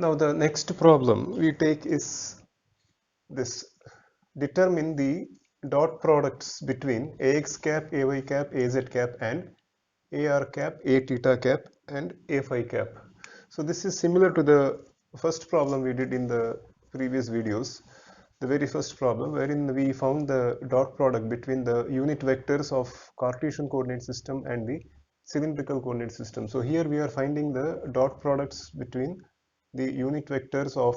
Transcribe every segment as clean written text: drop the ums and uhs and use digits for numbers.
Now the next problem we take is this: determine the dot products between ax cap, ay cap, az cap and ar cap, a theta cap and a phi cap. So this is similar to the first problem we did in the previous videos, the very first problem, wherein we found the dot product between the unit vectors of Cartesian coordinate system and the cylindrical coordinate system. So here we are finding the dot products between the unit vectors of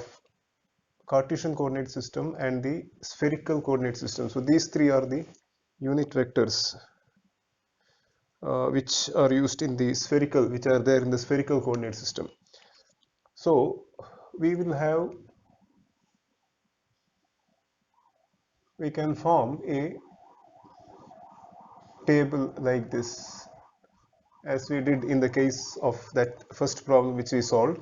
Cartesian coordinate system and the spherical coordinate system. So these three are the unit vectors which are used in the spherical, which are there in the spherical coordinate system. So we can form a table like this, as we did in the case of that first problem which we solved.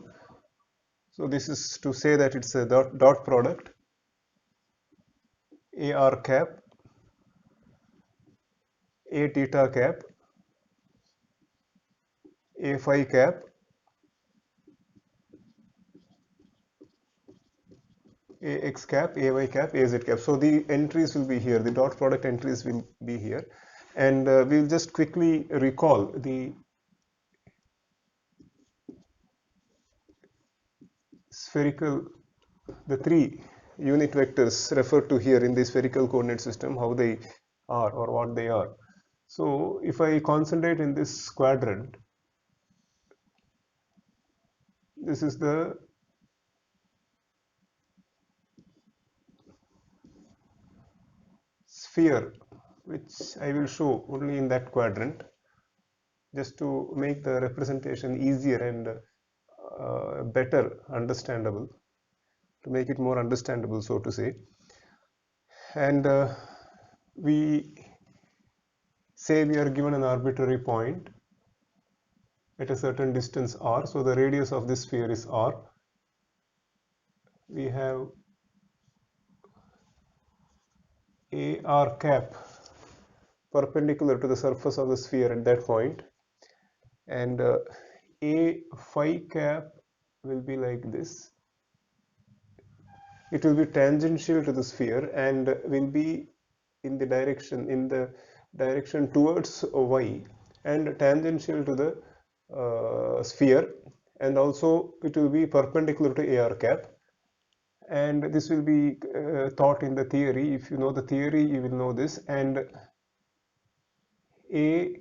So this is to say that it's a dot product ar cap, a theta cap, a phi cap, ax cap, ay cap, az cap. So the entries will be here, the dot product entries will be here, and we'll just quickly recall the spherical, the three unit vectors referred to here in the spherical coordinate system, how they are or what they are. So if I concentrate in this quadrant, this is the sphere, which I will show only in that quadrant, just to make the representation easier and better understandable, to make it more understandable, so to say. And we say we are given an arbitrary point at a certain distance r, so the radius of this sphere is r. We have ar cap perpendicular to the surface of the sphere at that point, and a phi cap will be like this. It will be tangential to the sphere and will be in the direction towards y and tangential to the sphere, and also it will be perpendicular to ar cap. And this will be taught in the theory. If you know the theory, you will know this. And a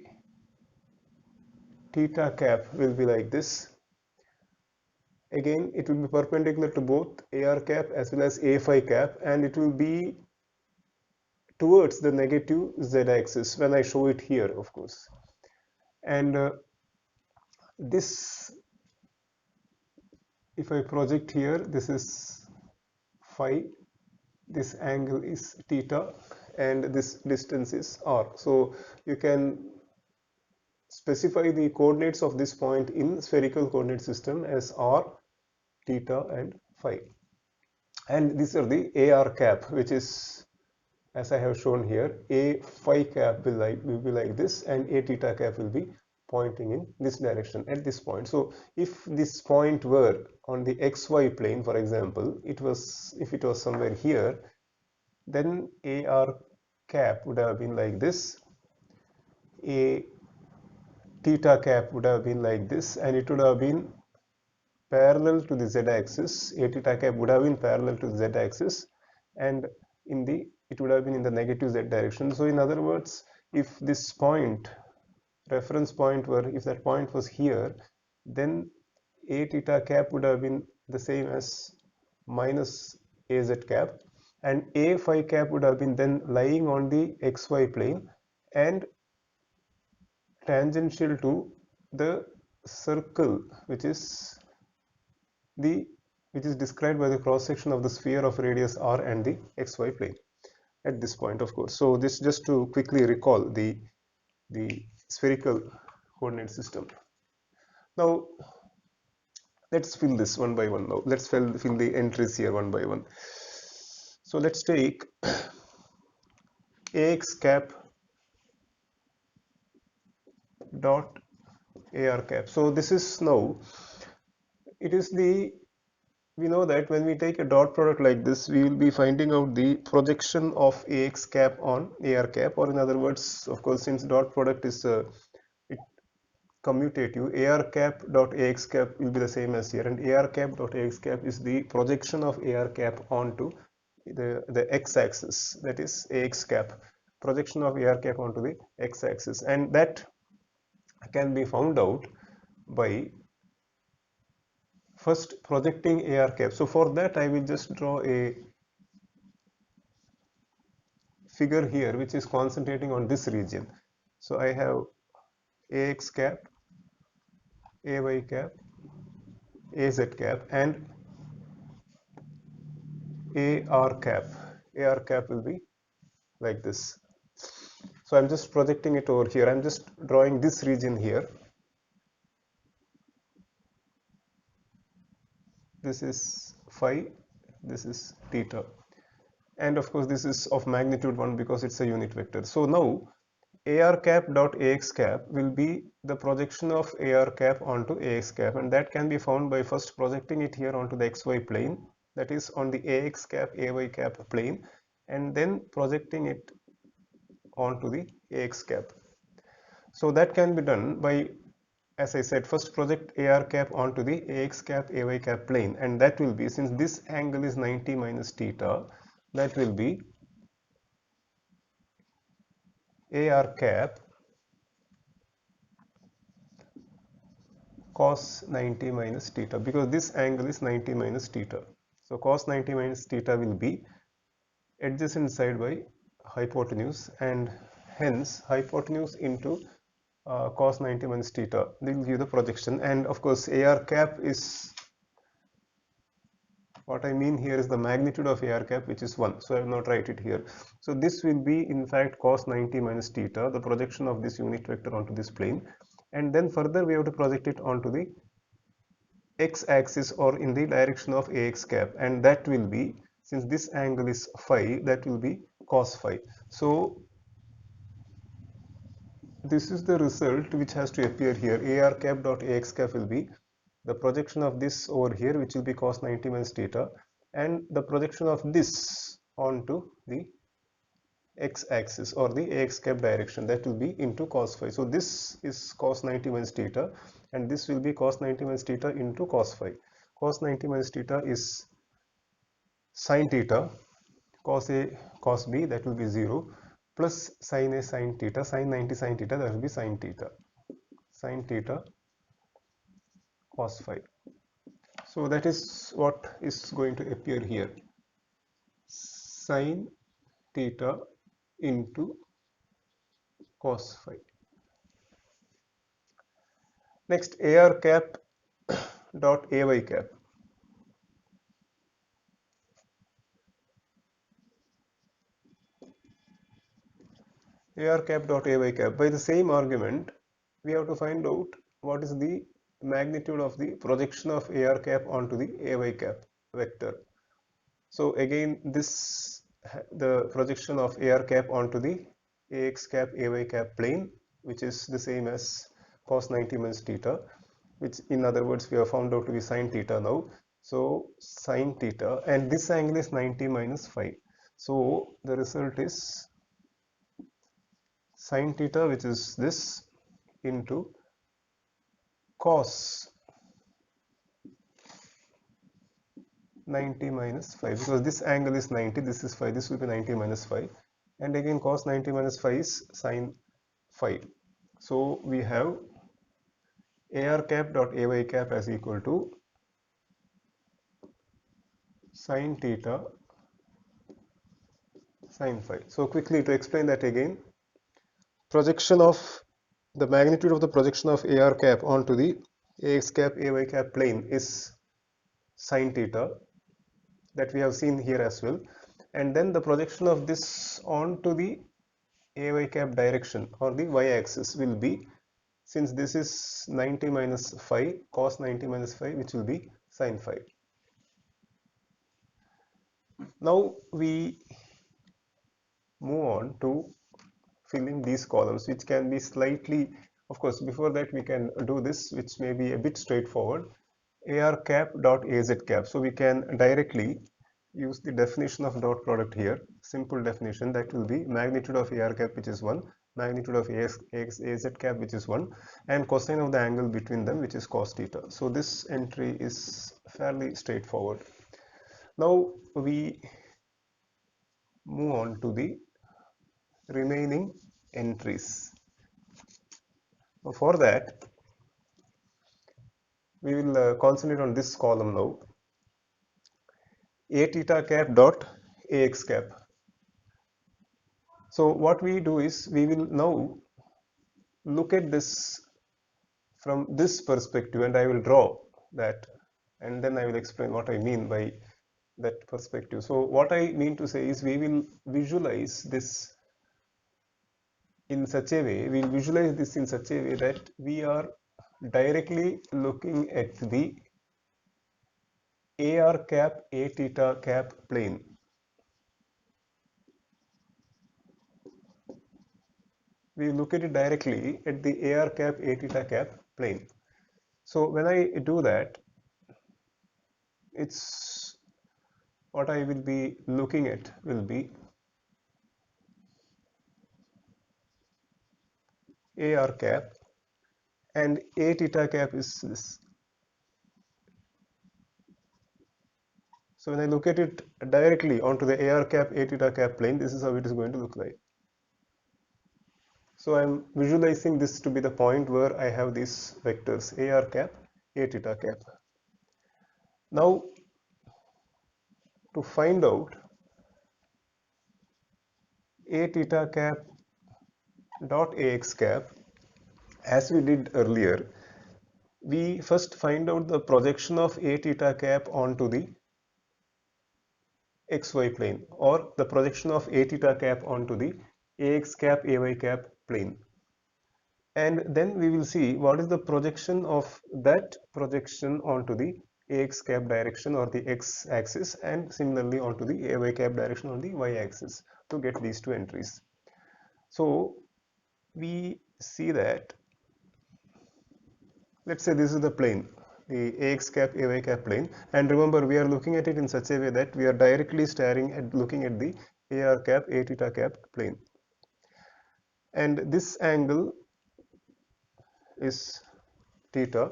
theta cap will be like this. Again, it will be perpendicular to both ar cap as well as a phi cap, and it will be towards the negative z-axis when I show it here, of course. And this, if I project here, this is phi, this angle is theta, and this distance is r. So you can specify the coordinates of this point in spherical coordinate system as r, theta and phi. And these are the ar cap, which is, as I have shown here, a phi cap will be like this, and a theta cap will be pointing in this direction at this point. So if this point were on the xy plane, for example, if it was somewhere here, then ar cap would have been like this, a theta cap would have been like this, and it would have been parallel to the z-axis. A theta cap would have been parallel to the z-axis, and it would have been in the negative z direction. So in other words, if this point, reference point if that point was here, then a theta cap would have been the same as minus az cap, and a phi cap would have been then lying on the xy plane and tangential to the circle, which is described by the cross section of the sphere of radius r and the xy plane at this point, of course. So this just to quickly recall the spherical coordinate system. Now let's fill this one by one. Now let's fill the entries here one by one. So let's take ax cap dot ar cap. So this is now, it is the we know that when we take a dot product like this, we will be finding out the projection of AX cap on AR cap, or in other words, of course, since dot product is commutative, AR cap dot AX cap will be the same as here, and AR cap dot AX cap is the projection of AR cap onto the x-axis, that is AX cap, projection of AR cap onto the x-axis, and that can be found out by first projecting AR cap. So for that I will just draw a figure here which is concentrating on this region. So I have AX cap, AY cap, AZ cap and AR cap. AR cap will be like this. So I'm just projecting it over here. I'm just drawing this region here. This is phi, this is theta. And of course this is of magnitude 1 because it's a unit vector. So now AR cap dot AX cap will be the projection of AR cap onto AX cap, and that can be found by first projecting it here onto the XY plane, that is on the AX cap AY cap plane, and then projecting it onto the AX cap. So that can be done by, as I said, first project AR cap onto the AX cap AY cap plane, and that will be, since this angle is 90 minus theta, that will be AR cap cos 90 minus theta, because this angle is 90 minus theta. So cos 90 minus theta will be adjacent side by hypotenuse, and hence hypotenuse into cos 90 minus theta will give the projection. And of course AR cap is, what I mean here is the magnitude of AR cap, which is 1, so I will not write it here. So this will be in fact cos 90 minus theta, the projection of this unit vector onto this plane, and then further we have to project it onto the x-axis or in the direction of AX cap, and that will be, since this angle is phi, that will be cos phi. So this is the result which has to appear here. AR cap dot AX cap will be the projection of this over here, which will be cos 90 minus theta, and the projection of this onto the x-axis or the AX cap direction, that will be into cos phi. So this is cos 90 minus theta, and this will be cos 90 minus theta into cos phi. Cos 90 minus theta is sin theta, cos A cos B, that will be 0, plus sin A sin theta, sin 90 sin theta, that will be sin theta, sin theta cos phi. So that is what is going to appear here, sin theta into cos phi. Next, AR cap dot AY cap. AR cap dot AY cap. By the same argument, we have to find out what is the magnitude of the projection of AR cap onto the AY cap vector. So again, this, the projection of AR cap onto the AX cap AY cap plane, which is the same as cos 90 minus theta, which in other words we have found out to be sin theta now. So sin theta, and this angle is 90 minus phi. So the result is sin theta, which is this, into cos 90 minus phi, because this angle is 90, this is phi, this will be 90 minus phi, and again cos 90 minus phi is sin phi. So we have AR cap dot AY cap as equal to sin theta sin phi. So quickly to explain that again, projection of the magnitude of the projection of AR cap onto the AX cap AY cap plane is sin theta, that we have seen here as well, and then the projection of this onto the AY cap direction or the y-axis will be, since this is 90 minus phi, cos 90 minus phi, which will be sin phi. Now we move on to fill in these columns, which can be slightly, of course before that we can do this, which may be a bit straightforward. AR cap dot AZ cap. So we can directly use the definition of dot product here. Simple definition, that will be magnitude of AR cap, which is 1, magnitude of AZ cap, which is 1, and cosine of the angle between them, which is cos theta. So this entry is fairly straightforward. Now we move on to the remaining entries. For that, we will concentrate on this column now. A theta cap dot AX cap. So what we do is we will now look at this from this perspective, and I will draw that, and then I will explain what I mean by that perspective. So what I mean to say is we will visualize this in such a way, we will visualize this in such a way that we are directly looking at the AR cap A theta cap plane. We look at it directly at the AR cap A theta cap plane. So when I do that, it's what I will be looking at will be AR cap, and A theta cap is this. So when I look at it directly onto the AR cap A theta cap plane, this is how it is going to look like. So I'm visualizing this to be the point where I have these vectors AR cap, A theta cap. Now to find out A theta cap dot AX cap, as we did earlier, we first find out the projection of A theta cap onto the XY plane, or the projection of A theta cap onto the AX cap AY cap plane. And then we will see what is the projection of that projection onto the AX cap direction or the X axis, and similarly onto the AY cap direction on the Y axis, to get these two entries. So we see that, let's say this is the plane, the AX cap AY cap plane, and remember we are looking at it in such a way that we are directly looking at the AR cap A theta cap plane, and this angle is theta,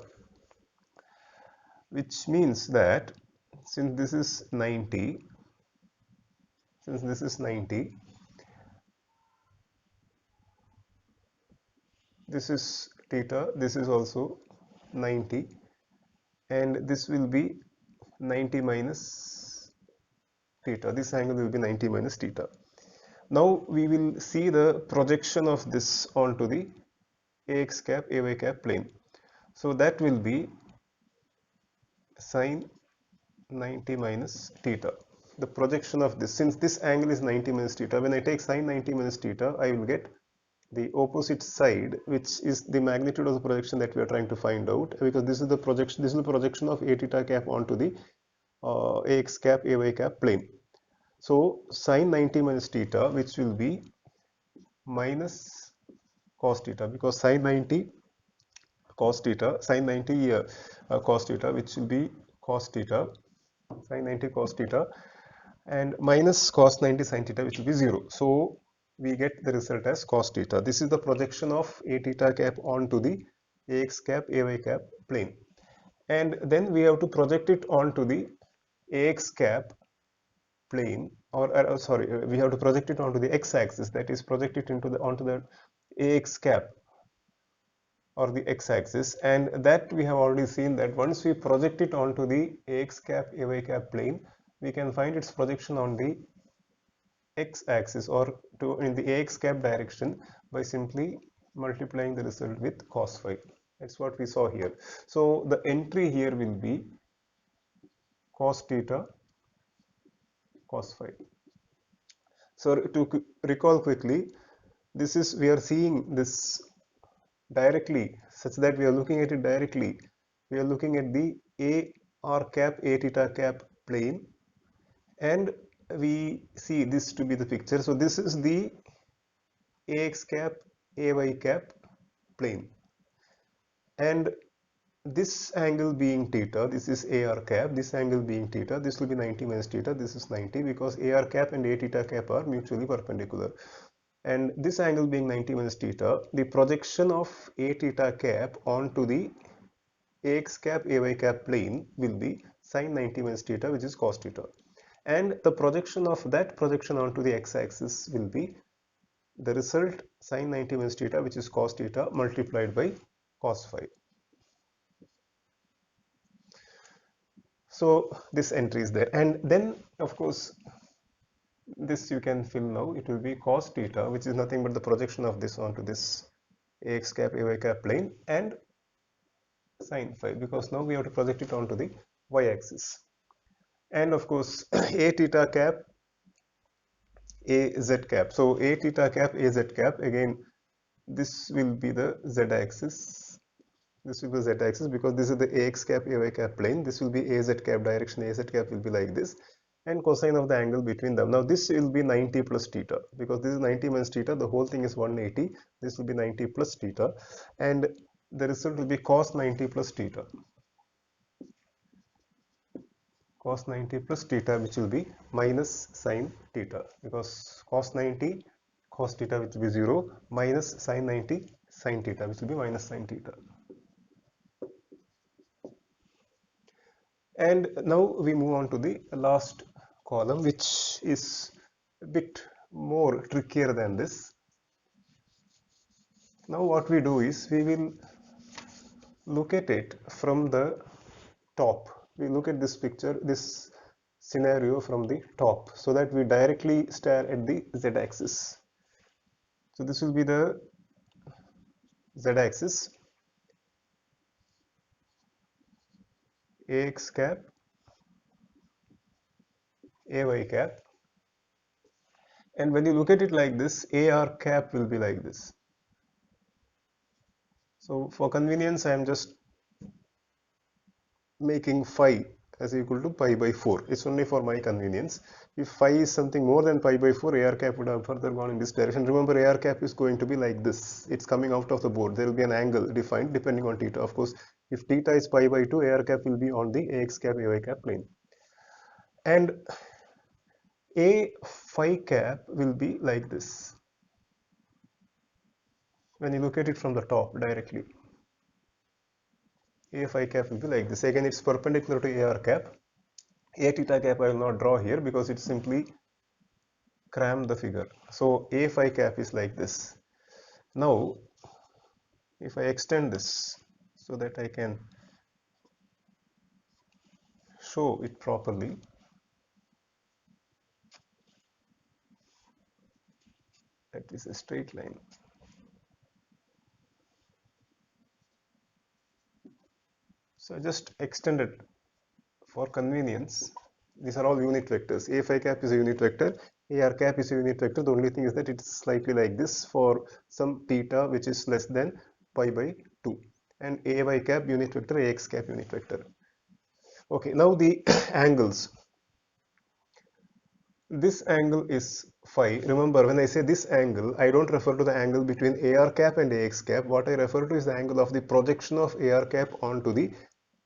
which means that since this is 90, this is theta, this is also 90, and this will be 90 minus theta. This angle will be 90 minus theta. Now we will see the projection of this onto the AX cap AY cap plane. So that will be sine 90 minus theta. The projection of this, since this angle is 90 minus theta, when I take sine 90 minus theta, I will get the opposite side, which is the magnitude of the projection that we are trying to find out, because this is the projection of A theta cap onto the AX cap AY cap plane. So sine 90 minus theta, which will be minus cos theta, because sine 90 cos theta, sine 90 cos theta, which will be cos theta, sine 90 cos theta, and minus cos 90 sin theta, which will be 0. So we get the result as cos theta. This is the projection of A theta cap onto the AX cap AY cap plane, and then we have to project it onto the AX cap plane, or sorry, we have to project it onto the x-axis, that is project it onto the AX cap or the x-axis, and that we have already seen that once we project it onto the AX cap AY cap plane, we can find its projection on the x-axis or in the AX cap direction by simply multiplying the result with cos phi. That's what we saw here. So the entry here will be cos theta cos phi. So to recall quickly, this is, we are seeing this directly such that we are looking at it directly. We are looking at the AR cap A theta cap plane, and we see this to be the picture. So this is the AX cap AY cap plane, and this angle being theta, this is AR cap, this angle being theta, this will be 90 minus theta, this is 90 because AR cap and A theta cap are mutually perpendicular. And this angle being 90 minus theta, the projection of A theta cap onto the AX cap AY cap plane will be sine 90 minus theta, which is cos theta. And the projection of that projection onto the x-axis will be the result sine 90 minus theta, which is cos theta multiplied by cos phi. So this entry is there, and then of course this you can fill now. It will be cos theta, which is nothing but the projection of this onto this AX cap AY cap plane, and sine phi, because now we have to project it onto the y-axis. And of course A theta cap AZ cap. So A theta cap AZ cap, again this will be the z-axis. This will be the z-axis because this is the AX cap AY cap plane. This will be AZ cap, direction AZ cap will be like this, and cosine of the angle between them. Now this will be 90 plus theta because this is 90 minus theta, the whole thing is 180. This will be 90 plus theta, and the result will be cos 90 plus theta. Cos 90 plus theta, which will be minus sine theta, because cos 90 cos theta, which will be 0, minus sine 90 sine theta, which will be minus sine theta. And now we move on to the last column, which is a bit more trickier than this. Now what we do is we will look at it from the top. We look at this picture, this scenario from the top, so that we directly stare at the z-axis. So this will be the z-axis, AX cap, AY cap, and when you look at it like this, AR cap will be like this. So for convenience, I am just making phi as equal to pi by 4. It's only for my convenience. If phi is something more than pi by 4, AR cap would have further gone in this direction. Remember, AR cap is going to be like this. It's coming out of the board. There will be an angle defined depending on theta. Of course, if theta is pi by 2, AR cap will be on the AX cap AY cap plane. And A phi cap will be like this when you look at it from the top directly. A phi cap will be like this. Again, it's perpendicular to AR cap. A theta cap I will not draw here because it simply cram the figure. So A phi cap is like this. Now, if I extend this so that I can show it properly, that is a straight line. So I just extended for convenience. These are all unit vectors. A phi cap is a unit vector, AR cap is a unit vector. The only thing is that it's slightly like this for some theta which is less than pi by 2. And AY cap unit vector, AX cap unit vector. Okay, now the angles. This angle is phi. Remember, when I say this angle, I don't refer to the angle between AR cap and AX cap. What I refer to is the angle of the projection of AR cap onto the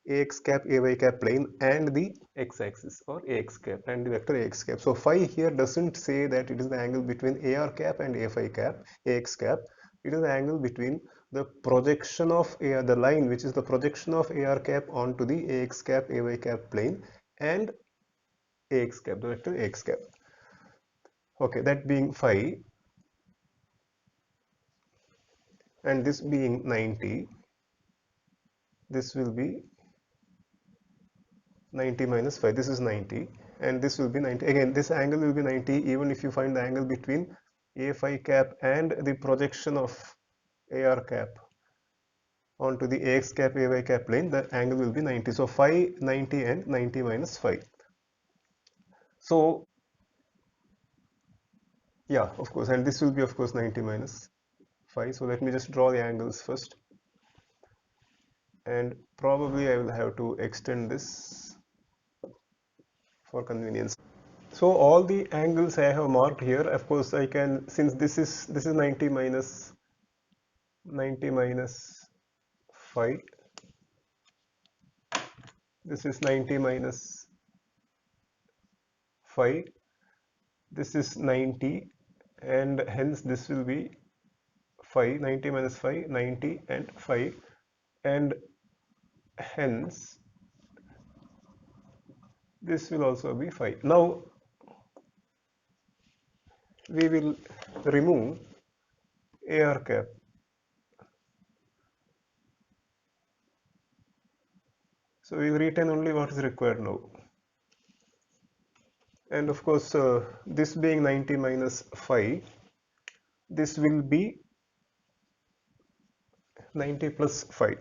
AX cap AY cap plane and the x-axis, or AX cap and the vector AX cap. So phi here doesn't say that it is the angle between AR cap and A phi cap, AX cap. It is the angle between the projection of the line which is the projection of AR cap onto the AX cap AY cap plane and AX cap, the vector AX cap. Okay, that being phi, and this being 90, this will be 90 minus phi. This is 90 and this will be 90. Again, this angle will be 90 even if you find the angle between A phi cap and the projection of AR cap onto the AX cap AY cap plane. The angle will be 90. So phi 90 and 90 minus phi. So yeah, of course, and this will be of course 90 minus phi. So let me just draw the angles first, and probably I will have to extend this for convenience. So all the angles I have marked here, of course I can, since this is 90 minus phi, This is 90 minus phi, this is 90, and hence this will be phi, 90 minus phi, 90 and phi, and hence this will also be phi. Now we will remove AR cap. So we will retain only what is required now. And of course, this being 90 minus phi, this will be 90 plus phi,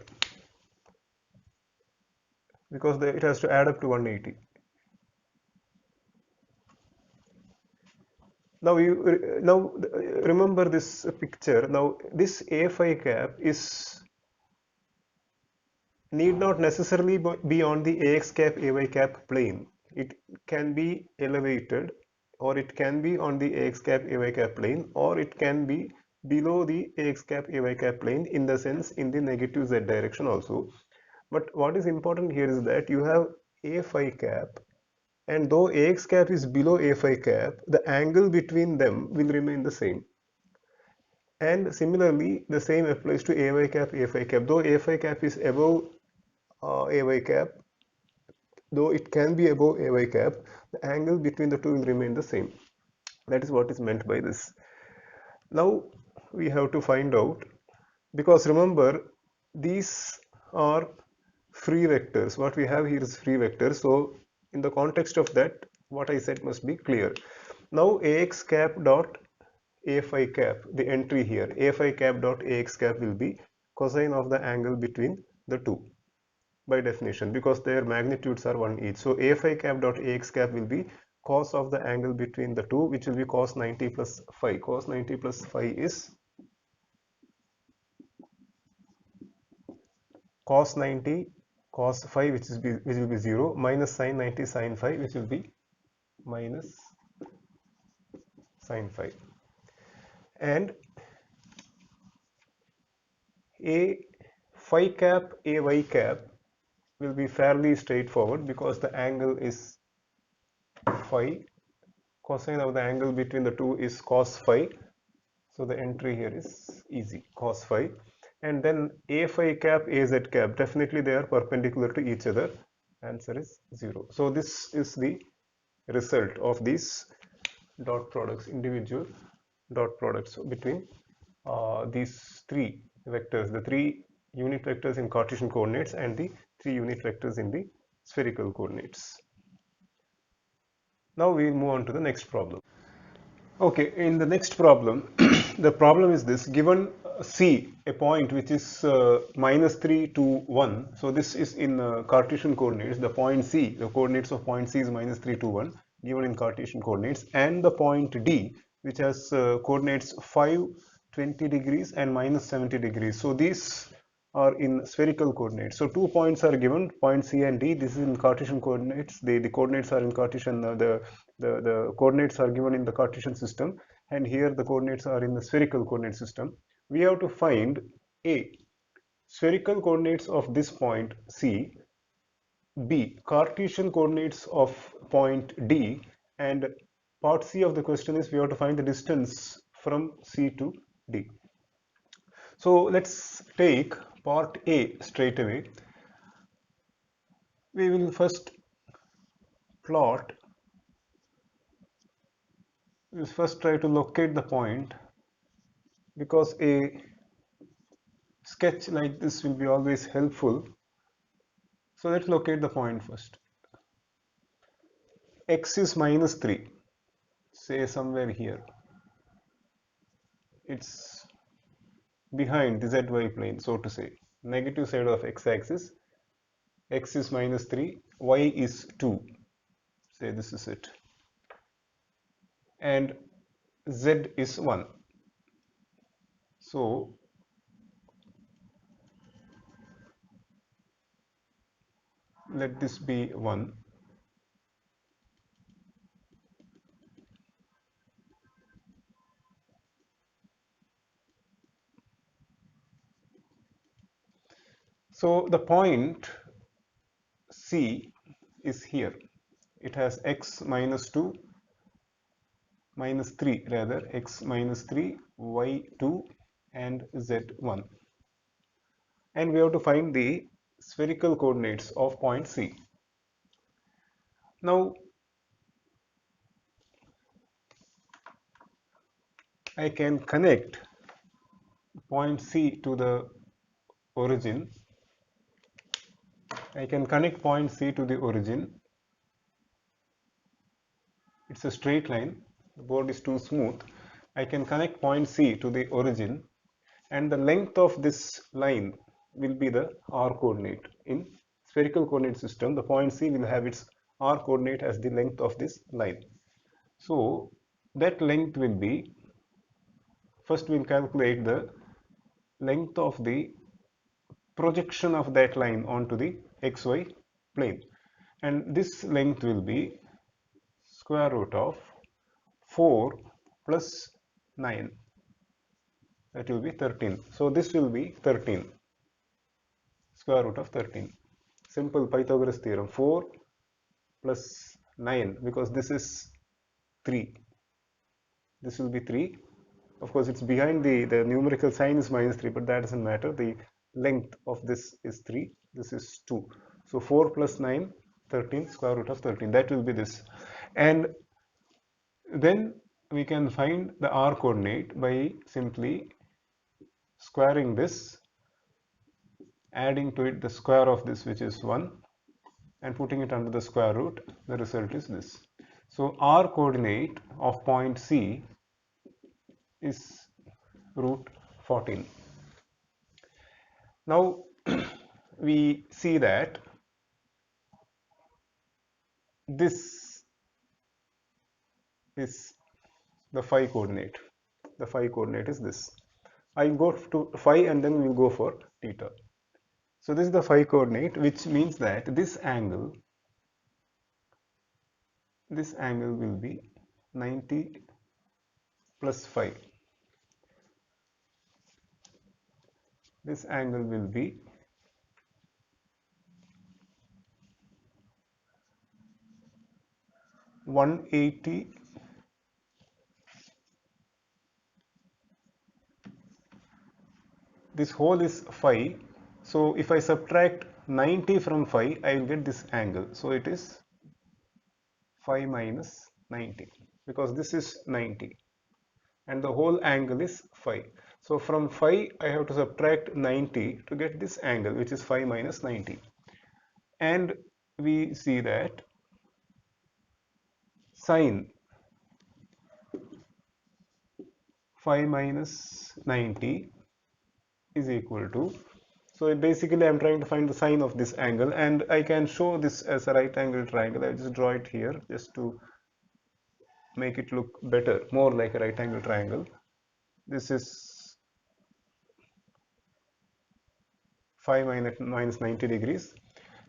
because it has to add up to 180. Now remember this picture. Now this A phi cap is need not necessarily be on the AX cap AY cap plane. It can be elevated, or it can be on the AX cap AY cap plane, or it can be below the AX cap AY cap plane, in the sense in the negative Z direction also. But what is important here is that you have A phi cap, and though AX cap is below A phi cap, the angle between them will remain the same. And similarly, the same applies to AY cap, A phi cap. Though A phi cap is above AY cap, though it can be above AY cap, the angle between the two will remain the same. That is what is meant by this. Now we have to find out, because remember, these are free vectors. What we have here is free vectors. So in the context of that, what I said must be clear. Now AX cap dot A phi cap, the entry here, A phi cap dot AX cap will be cosine of the angle between the two, by definition, because their magnitudes are 1 each. So A phi cap dot AX cap will be cos of the angle between the two, which will be cos 90 plus phi. Cos 90 plus phi is cos 90 cos phi, which will be 0, minus sin 90 sin phi, which will be minus sin phi. And A phi cap AY cap will be fairly straightforward, because the angle is phi. Cosine of the angle between the two is cos phi. So the entry here is easy, cos phi. And then A phi cap, AZ cap, definitely they are perpendicular to each other. Answer is 0. So this is the result of these dot products, individual dot products between these three vectors, the three unit vectors in Cartesian coordinates and the three unit vectors in the spherical coordinates. Now we will move on to the next problem. Okay, in the next problem, the problem is this: given C, a point which is minus 3 to 1. So this is in Cartesian coordinates. The point C, the coordinates of point C is minus 3 to 1, given in Cartesian coordinates, and the point D, which has coordinates 5, 20 degrees and minus 70 degrees. So these are in spherical coordinates. So 2 points are given, point C and D. This is in Cartesian coordinates. The coordinates are in Cartesian, the coordinates are given in the Cartesian system, and here the coordinates are in the spherical coordinate system. We have to find A, spherical coordinates of this point C, B, Cartesian coordinates of point D, and part C of the question is we have to find the distance from C to D. So let's take part A straight away. We will first plot, we'll first try to locate the point, because a sketch like this will be always helpful. So let's locate the point first. X is minus 3, say somewhere here. It's behind the zy plane, so to say, negative side of x-axis. X is minus 3, y is 2, say this is it, and z is 1. So let this be 1. So the point C is here. It has x minus 2, minus 3 rather, x minus 3, y 2 and z 1. And we have to find the spherical coordinates of point C. Now I can connect point C to the origin. I can connect point C to the origin. It's a straight line. The board is too smooth. I can connect point C to the origin, and the length of this line will be the r coordinate. In spherical coordinate system, the point C will have its r coordinate as the length of this line. So that length will be, first we'll calculate the length of the projection of that line onto the xy plane, and this length will be square root of 4 plus 9, that will be 13. So this will be 13, square root of 13. Simple Pythagoras theorem, 4 plus 9, because this is 3, this will be 3. Of course it's behind the numerical sign is minus 3, but that doesn't matter. The length of this is 3, this is 2. So 4 plus 9, 13, square root of 13, that will be this. And then we can find the r coordinate by simply squaring this, adding to it the square of this, which is 1, and putting it under the square root. The result is this. So r coordinate of point C is root 14. Now we see that this is the phi coordinate. The phi coordinate is this. I go to phi and then we will go for theta. So this is the phi coordinate, which means that this angle will be 90 plus phi. This angle will be 180 . This whole is phi. So if I subtract 90 from phi, I will get this angle. So it is phi minus 90, because this is 90 and the whole angle is phi. So from phi I have to subtract 90 to get this angle, which is phi minus 90. And we see that sine phi minus 90 is equal to, so basically I'm trying to find the sine of this angle, and I can show this as a right angle triangle. I just draw it here just to make it look better, more like a right angle triangle. This is phi minus 90 degrees,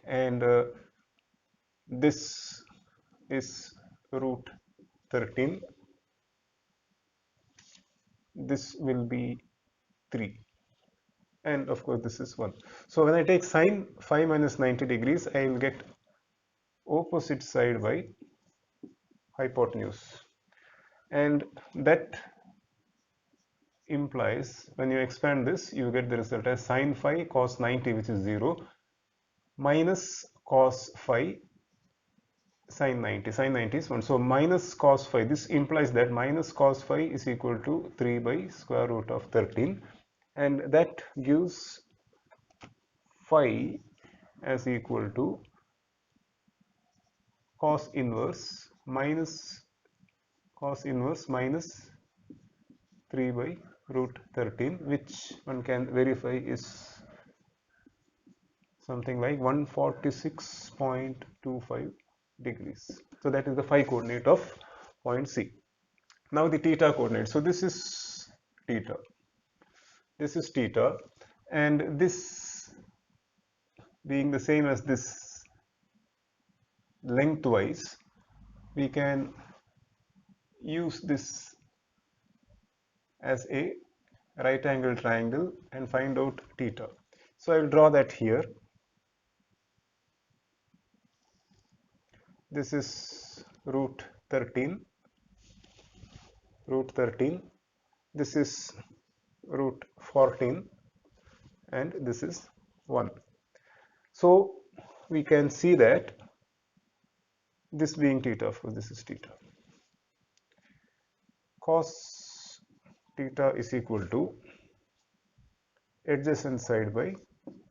and this is root 13. This will be 3, and of course this is 1. So when I take sine phi minus 90 degrees, I will get opposite side by hypotenuse, and that implies, when you expand this, you get the result as sine phi cos 90, which is 0, minus cos phi sin 90. Sin 90 is 1. So minus cos phi, this implies that minus cos phi is equal to 3 by square root of 13, and that gives phi as equal to cos inverse minus 3 by root 13, which one can verify is something like 146.25 degrees. So that is the phi coordinate of point C. Now the theta coordinate. So this is theta, and this being the same as this lengthwise, we can use this as a right angle triangle and find out theta. So I will draw that here. This is root 13, root 13. This is root 14, and this is 1. So we can see that this being theta, of course this is theta. Cos theta is equal to adjacent side by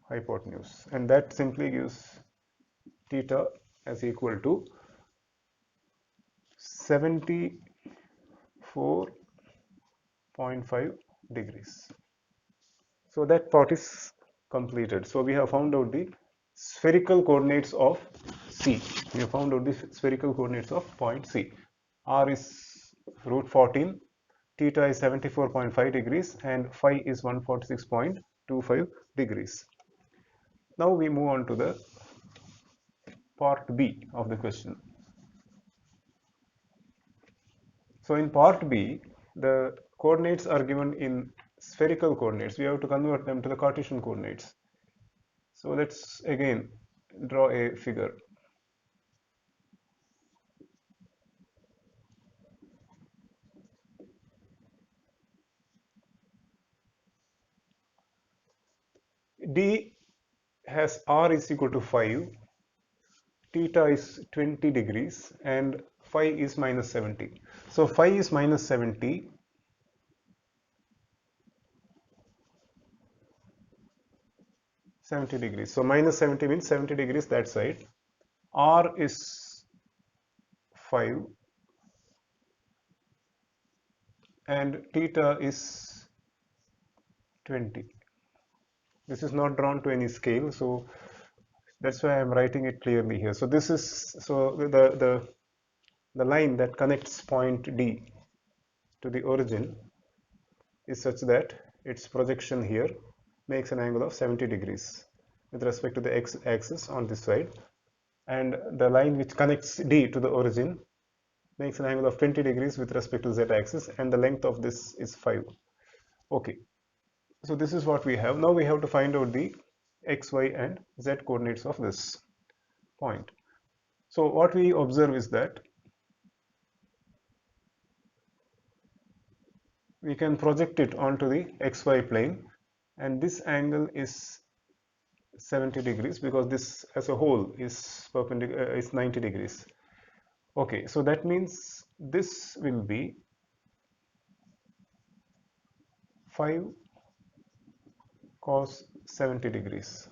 hypotenuse, and that simply gives theta as equal to 74.5 degrees. So that part is completed. So we have found out the spherical coordinates of C. We have found out the spherical coordinates of point C. R is root 14, theta is 74.5 degrees, and phi is 146.25 degrees. Now we move on to the part B of the question. So in part B, the coordinates are given in spherical coordinates. We have to convert them to the Cartesian coordinates. So let's again draw a figure. D has R is equal to 5, theta is 20 degrees, and phi is minus 70. So phi is minus 70. Degrees. So minus 70 means 70 degrees that side. R is 5 and theta is 20. This is not drawn to any scale, so that's why I'm writing it clearly here. So this is the line that connects point D to the origin is such that its projection here makes an angle of 70 degrees with respect to the x-axis on this side, and the line which connects D to the origin makes an angle of 20 degrees with respect to z-axis, and the length of this is 5. Okay, so this is what we have. Now we have to find out the x, y and z coordinates of this point. So what we observe is that we can project it onto the xy plane, and this angle is 70 degrees because this as a whole is perpendicular, is 90 degrees. Okay, so that means this will be 5 cos 70 degrees,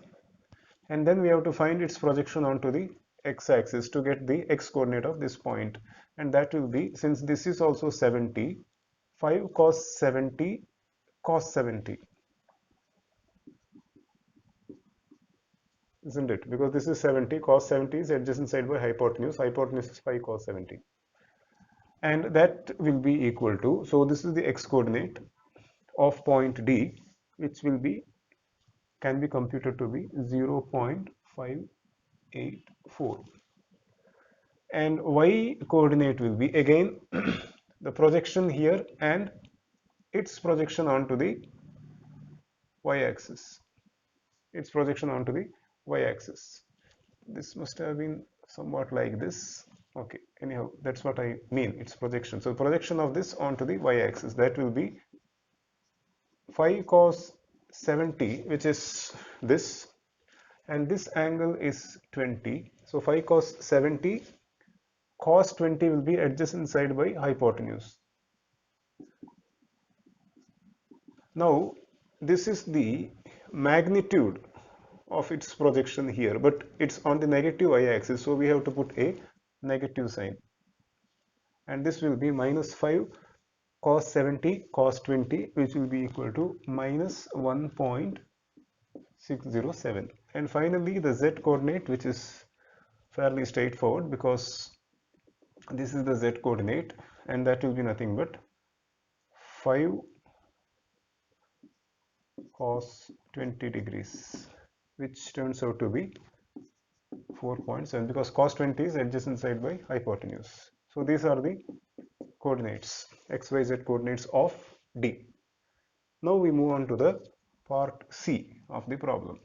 and then we have to find its projection onto the x-axis to get the x coordinate of this point, and that will be, since this is also 70, 5 cos 70 cos 70, isn't it? Because this is 70, cos 70 is adjacent side by hypotenuse, hypotenuse is 5 cos 70, and that will be equal to, so this is the x coordinate of point D, which will be, can be computed to be 0.584, and y coordinate will be again the projection here and its projection onto the y-axis, its projection onto the y-axis. This must have been somewhat like this. Okay, anyhow, that's what I mean, its projection. So projection of this onto the y-axis, that will be 5 cos 70, which is this, and this angle is 20. So 5 cos 70 cos 20 will be adjacent side by hypotenuse. Now this is the magnitude of its projection here, but it's on the negative y-axis, so we have to put a negative sign, and this will be minus 5 cos 70 cos 20, which will be equal to minus 1.607. And finally the z coordinate, which is fairly straightforward because this is the z coordinate, and that will be nothing but 5 cos 20 degrees, which turns out to be 4.7, because cos 20 is adjacent side by hypotenuse. So these are the coordinates, x, y, z coordinates of D. Now we move on to the part C of the problem.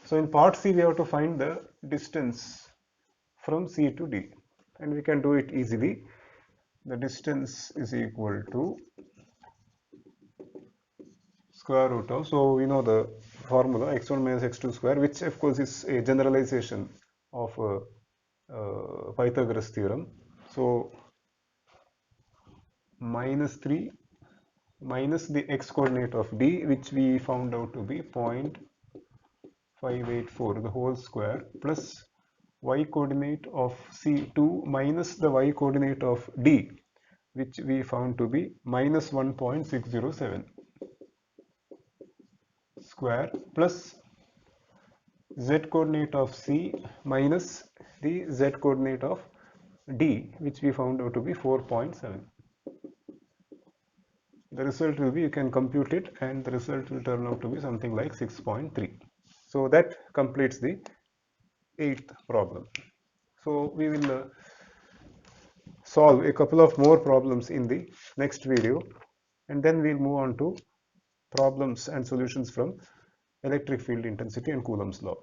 So in part C we have to find the distance from C to D, and we can do it easily. The distance is equal to square root of, so we know the formula x1 minus x2 square, which of course is a generalization of Pythagoras theorem. So minus 3 minus the x coordinate of D, which we found out to be 0.584 the whole square, plus y coordinate of C2 minus the y coordinate of D, which we found to be minus 1.607 square, plus z coordinate of C minus the z coordinate of D, which we found out to be 4.7. The result will be, you can compute it, and the result will turn out to be something like 6.3. So that completes the 8th problem. So we will solve a couple of more problems in the next video, and then we'll move on to problems and solutions from electric field intensity and Coulomb's law.